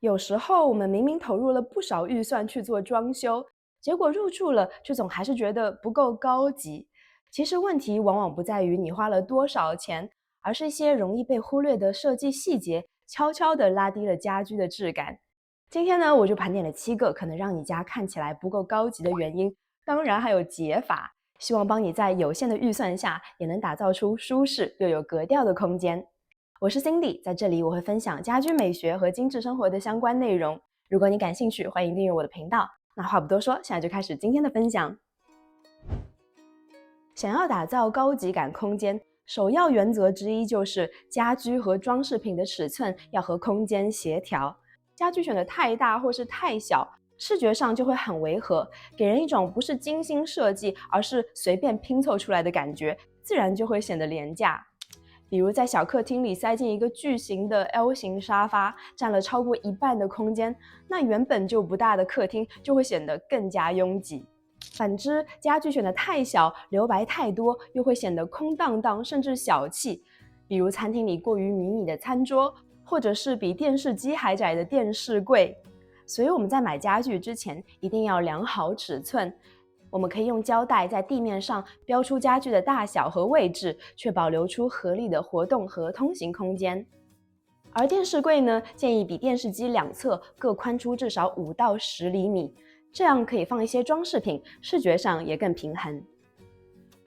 有时候我们明明投入了不少预算去做装修，结果入住了，却总还是觉得不够高级。其实问题往往不在于你花了多少钱，而是一些容易被忽略的设计细节，悄悄地拉低了家居的质感。今天呢，我就盘点了7个可能让你家看起来不够高级的原因，当然还有解法，希望帮你在有限的预算下，也能打造出舒适又有格调的空间。我是 Cindy， 在这里我会分享家居美学和精致生活的相关内容。如果你感兴趣，欢迎订阅我的频道。那话不多说，现在就开始今天的分享。想要打造高级感空间，首要原则之一就是家居和装饰品的尺寸要和空间协调。家具选得太大或是太小，视觉上就会很违和，给人一种不是精心设计，而是随便拼凑出来的感觉，自然就会显得廉价。比如在小客厅里塞进一个巨型的 L 型沙发，占了超过一半的空间，那原本就不大的客厅就会显得更加拥挤。反之，家具选得太小，留白太多，又会显得空荡荡，甚至小气。比如餐厅里过于迷你的餐桌，或者是比电视机还窄的电视柜。所以我们在买家具之前，一定要量好尺寸。我们可以用胶带在地面上标出家具的大小和位置，却保留出合理的活动和通行空间。而电视柜呢，建议比电视机两侧各宽出至少5到10厘米，这样可以放一些装饰品，视觉上也更平衡。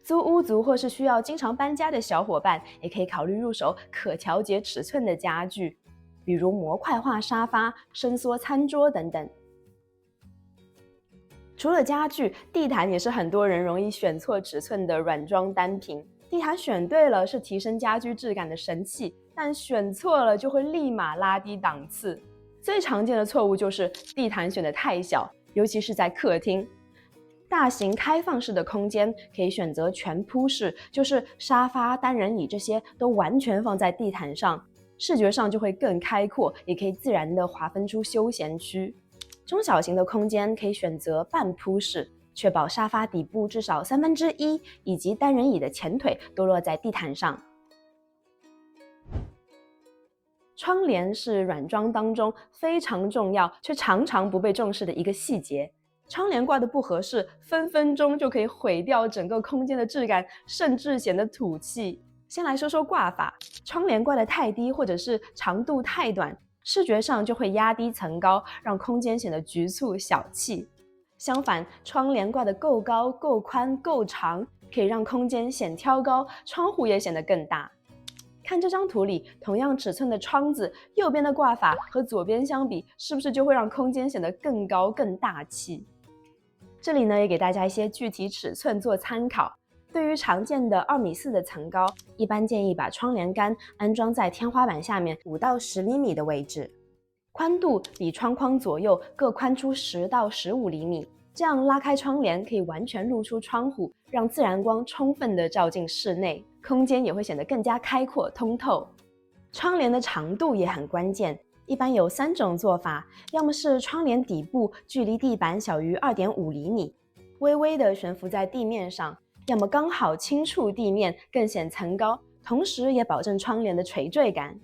租屋族或是需要经常搬家的小伙伴，也可以考虑入手可调节尺寸的家具，比如模块化沙发、伸缩餐桌等等。除了家具，地毯也是很多人容易选错尺寸的软装单品。地毯选对了是提升家居质感的神器，但选错了就会立马拉低档次。最常见的错误就是地毯选得太小，尤其是在客厅。大型开放式的空间可以选择全铺式，就是沙发、单人椅这些都完全放在地毯上，视觉上就会更开阔，也可以自然地划分出休闲区。中小型的空间可以选择半铺式，确保沙发底部至少1/3，以及单人椅的前腿都落在地毯上。窗帘是软装当中非常重要，却常常不被重视的一个细节。窗帘挂的不合适，分分钟就可以毁掉整个空间的质感，甚至显得土气。先来说说挂法，窗帘挂得太低或者是长度太短，视觉上就会压低层高，让空间显得局促小气。相反，窗帘挂得够高、够宽、够长，可以让空间显挑高，窗户也显得更大。看这张图里，同样尺寸的窗子，右边的挂法和左边相比，是不是就会让空间显得更高、更大气？这里呢，也给大家一些具体尺寸做参考。对于常见的2.4米的层高，一般建议把窗帘杆安装在天花板下面5到10厘米的位置，宽度比窗框左右各宽出10到15厘米，这样拉开窗帘可以完全露出窗户，让自然光充分地照进室内，空间也会显得更加开阔通透。窗帘的长度也很关键，一般有3种做法，要么是窗帘底部距离地板小于2.5厘米，微微地悬浮在地面上，要么刚好轻触地面，更显层高，同时也保证窗帘的垂坠感。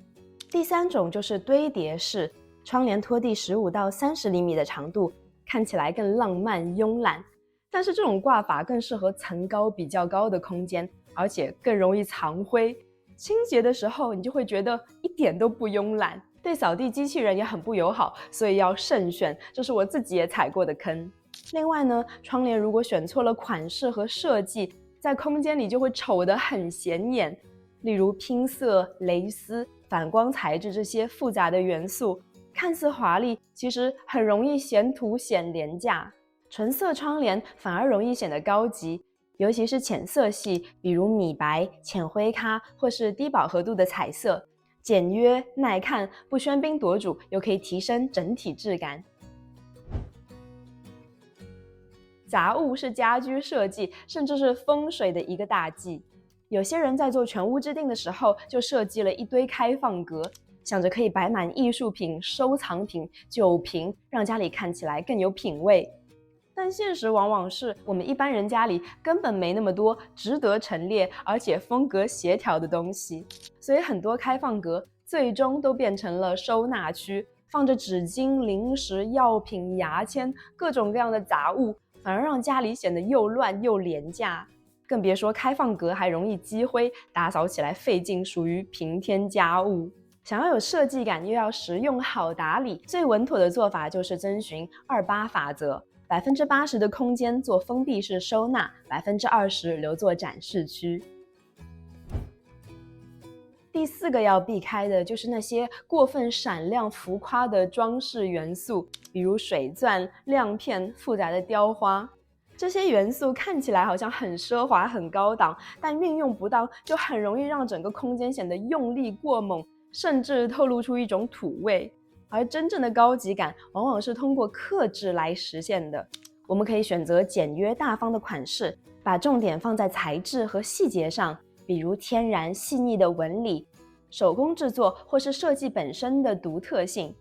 第3种就是堆叠式，窗帘拖地15到30厘米的长度，看起来更浪漫慵懒。但是这种挂法更适合层高比较高的空间，而且更容易藏灰。清洁的时候你就会觉得一点都不慵懒，对扫地机器人也很不友好，所以要慎选，这是我自己也踩过的坑。另外呢，窗帘如果选错了款式和设计，在空间里就会丑得很显眼。例如拼色、蕾丝、反光材质这些复杂的元素，看似华丽，其实很容易显土显廉价。纯色窗帘反而容易显得高级，尤其是浅色系，比如米白、浅灰咖或是低饱和度的彩色，简约耐看，不喧宾夺主，又可以提升整体质感。杂物是家居设计甚至是风水的一个大忌。有些人在做全屋之定的时候，就设计了一堆开放格，想着可以摆满艺术品、收藏品、酒瓶，让家里看起来更有品味。但现实往往是我们一般人家里根本没那么多值得陈列而且风格协调的东西，所以很多开放格最终都变成了收纳区，放着纸巾、零食、药品、牙签，各种各样的杂物，反而让家里显得又乱又廉价。更别说开放格还容易积灰，打扫起来费劲，属于平添家务。想要有设计感又要实用好打理，最稳妥的做法就是遵循28法则，80%的空间做封闭式收纳，20%留作展示区。第4个要避开的就是那些过分闪亮浮夸的装饰元素，比如水钻、亮片、复杂的雕花。这些元素看起来好像很奢华、很高档，但运用不当就很容易让整个空间显得用力过猛，甚至透露出一种土味。而真正的高级感往往是通过克制来实现的。我们可以选择简约大方的款式，把重点放在材质和细节上，比如天然细腻的纹理、手工制作或是设计本身的独特性。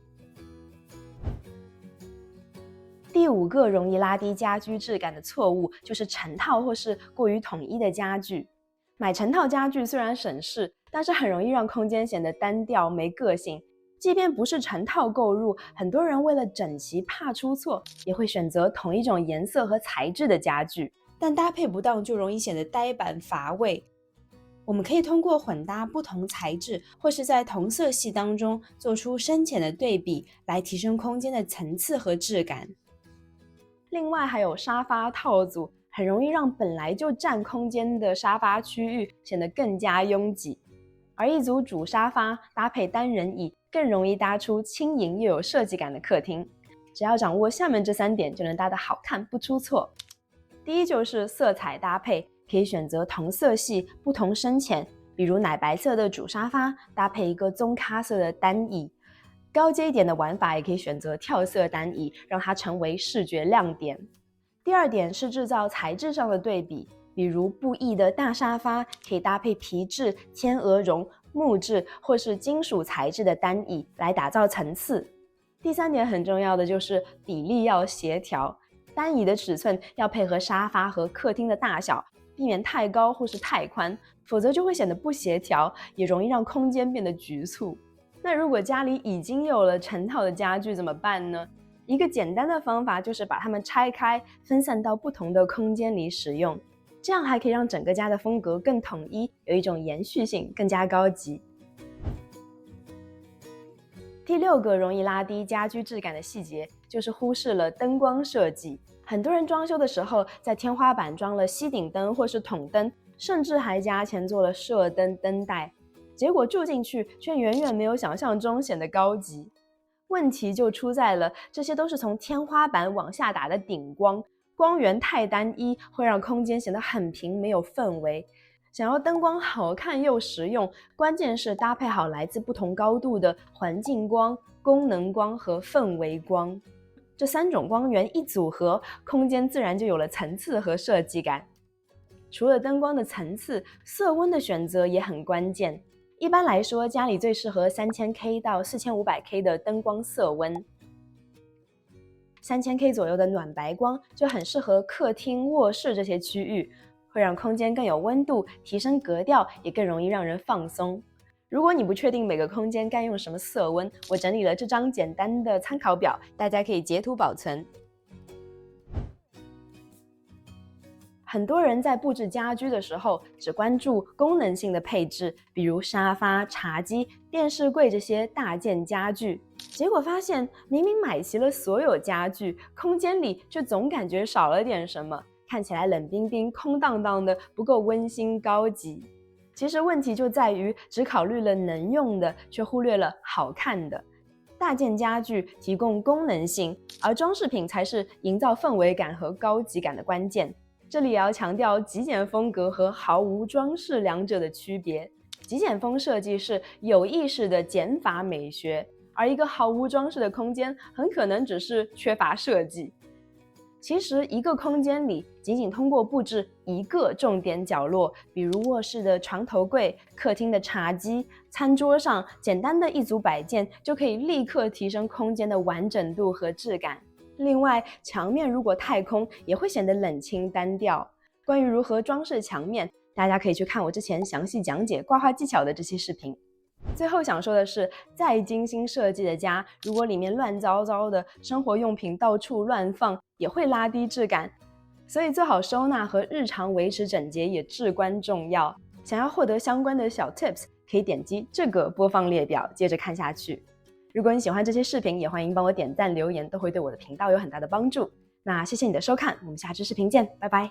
第5个容易拉低家居质感的错误就是成套或是过于统一的家具。买成套家具虽然省事，但是很容易让空间显得单调没个性。即便不是成套购入，很多人为了整齐怕出错，也会选择同一种颜色和材质的家具，但搭配不当就容易显得呆板乏味。我们可以通过混搭不同材质，或是在同色系当中做出深浅的对比，来提升空间的层次和质感。另外还有沙发套组，很容易让本来就占空间的沙发区域显得更加拥挤。而一组主沙发搭配单人椅，更容易搭出轻盈又有设计感的客厅。只要掌握下面这3点，就能搭得好看不出错。第一就是色彩搭配，可以选择同色系不同深浅，比如奶白色的主沙发搭配一个棕咖色的单椅。高阶一点的玩法也可以选择跳色单椅，让它成为视觉亮点。第2点是制造材质上的对比，比如布艺的大沙发可以搭配皮质、天鹅绒、木质或是金属材质的单椅来打造层次。第3点很重要的就是比例要协调，单椅的尺寸要配合沙发和客厅的大小，避免太高或是太宽，否则就会显得不协调，也容易让空间变得局促。那如果家里已经有了成套的家具怎么办呢？一个简单的方法就是把它们拆开，分散到不同的空间里使用，这样还可以让整个家的风格更统一，有一种延续性，更加高级。第6个容易拉低家居质感的细节，就是忽视了灯光设计。很多人装修的时候，在天花板装了吸顶灯或是筒灯，甚至还加钱做了射灯灯带，结果住进去却远远没有想象中显得高级。问题就出在了，这些都是从天花板往下打的顶光，光源太单一，会让空间显得很平，没有氛围。想要灯光好看又实用，关键是搭配好来自不同高度的环境光、功能光和氛围光。这3种光源一组合，空间自然就有了层次和设计感。除了灯光的层次，色温的选择也很关键。一般来说，家里最适合3000K 到4500K 的灯光色温。3000K 左右的暖白光就很适合客厅、卧室这些区域，会让空间更有温度，提升格调，也更容易让人放松。如果你不确定每个空间该用什么色温，我整理了这张简单的参考表，大家可以截图保存。很多人在布置家居的时候，只关注功能性的配置，比如沙发、茶几、电视柜这些大件家具，结果发现明明买齐了所有家具，空间里却总感觉少了点什么，看起来冷冰冰、空荡荡的，不够温馨高级。其实问题就在于只考虑了能用的，却忽略了好看的。大件家具提供功能性，而装饰品才是营造氛围感和高级感的关键。这里也要强调极简风格和毫无装饰两者的区别。极简风设计是有意识的减法美学，而一个毫无装饰的空间很可能只是缺乏设计。其实一个空间里仅仅通过布置一个重点角落，比如卧室的床头柜、客厅的茶几、餐桌上简单的一组摆件，就可以立刻提升空间的完整度和质感。另外，墙面如果太空，也会显得冷清单调。关于如何装饰墙面，大家可以去看我之前详细讲解挂画技巧的这些视频。最后想说的是，再精心设计的家，如果里面乱糟糟的，生活用品到处乱放，也会拉低质感。所以做好收纳和日常维持整洁也至关重要。想要获得相关的小 tips， 可以点击这个播放列表，接着看下去。如果你喜欢这些视频，也欢迎帮我点赞留言，都会对我的频道有很大的帮助。那谢谢你的收看，我们下支视频见，拜拜。